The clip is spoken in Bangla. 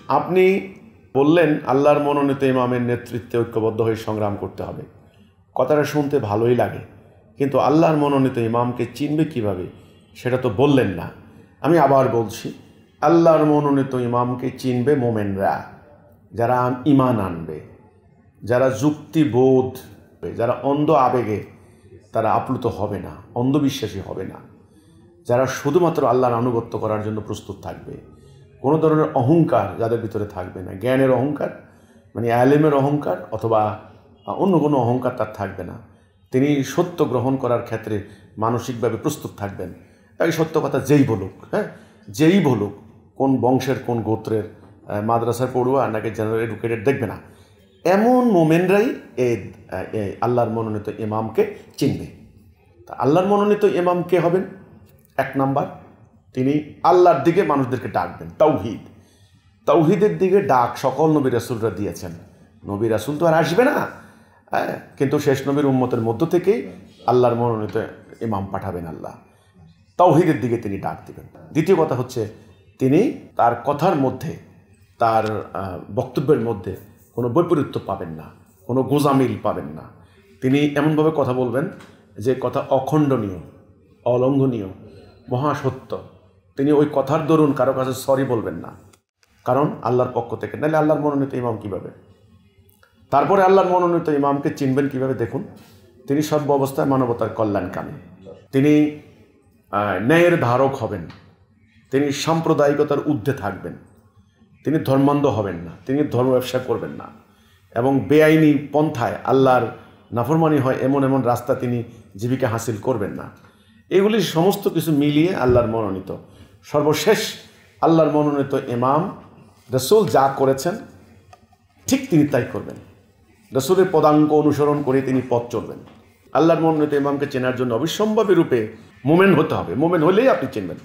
আপনি বললেন আল্লাহর মনোনীত ইমামের নেতৃত্বে ঐক্যবদ্ধ হয়ে সংগ্রাম করতে হবে। কথাটা শুনতে ভালোই লাগে, কিন্তু আল্লাহর মনোনীত ইমামকে চিনবে কিভাবে সেটা তো বললেন না। আমি আবার বলছি, আল্লাহর মনোনীত ইমামকে চিনবে মোমেনরা, যারা ঈমান আনবে, যারা যুক্তিবোধ, যারা অন্ধ আবেগে তারা আপ্লুত হবে না, অন্ধবিশ্বাসী হবে না, যারা শুধুমাত্র আল্লাহর আনুগত্য করার জন্য প্রস্তুত থাকবে। কোনো ধরনের অহংকার যাদের ভিতরে থাকবে না, জ্ঞানের অহংকার মানে আলেমের অহংকার অথবা অন্য কোনো অহংকার তার থাকবে না। তিনি সত্য গ্রহণ করার ক্ষেত্রে মানসিকভাবে প্রস্তুত থাকবেন। তাই সত্য কথা যেই বলুক, যেই বলুক, কোন বংশের কোন গোত্রের, মাদ্রাসার পড়ুয়া নাকি জেনারেল এডুকেটেড দেখবে না, এমন মোমেনরাই এই আল্লাহর মনোনীত ইমামকে চিনবে। তা আল্লাহর মনোনীত ইমাম কে হবেন? এক নাম্বার, তিনি আল্লাহর দিকে মানুষদেরকে ডাকবেন। তাওহীদের দিকে ডাক সকল নবী রাসূলরা দিয়েছেন। নবী রাসূল তো আর আসবে না, কিন্তু শেষ নবীর উম্মতের মধ্য থেকেই আল্লাহর মনোনীত ইমাম পাঠাবেন আল্লাহ। তাওহীদের দিকে তিনি ডাক দিবেন। দ্বিতীয় কথা হচ্ছে, তিনি তার কথার মধ্যে, তার বক্তব্যের মধ্যে কোনো বৈপরীত্য পাবেন না, কোনো গোজামিল পাবেন না। তিনি এমনভাবে কথা বলবেন যে কথা অখণ্ডনীয়, অলঙ্ঘনীয়, মহাসত্য। তিনি ওই কথার দরুন কারো কাছে সরি বলবেন না, কারণ আল্লাহর পক্ষ থেকে। নাহলে আল্লাহর মনোনীত ইমাম কীভাবে? তারপরে আল্লাহর মনোনীত ইমামকে চিনবেন কীভাবে? দেখুন, তিনি সর্ব অবস্থায় মানবতার কল্যাণকামী, তিনি ন্যায়ের ধারক হবেন, তিনি সাম্প্রদায়িকতার ঊর্ধ্বে থাকবেন, তিনি ধর্মান্ধ হবেন না, তিনি ধর্ম ব্যবসা করবেন না, এবং বেআইনি পন্থায় আল্লাহর নাফরমানি হয় এমন এমন রাস্তা তিনি জীবিকা হাসিল করবেন না। এগুলি সমস্ত কিছু মিলিয়ে আল্লাহর মনোনীত। সর্বশেষ আল্লাহর মনোনীত ইমাম রাসূল যা করেছেন ঠিক তিনি তাই করবেন। রাসূলের পদাঙ্ক অনুসরণ করে তিনি পথ চলবেন। আল্লাহর মনোনীত ইমামকে চেনার জন্য অবিসম্ভাবী রূপে মোমেন হতে হবে। মোমেন হলেই আপনি চিনবেন।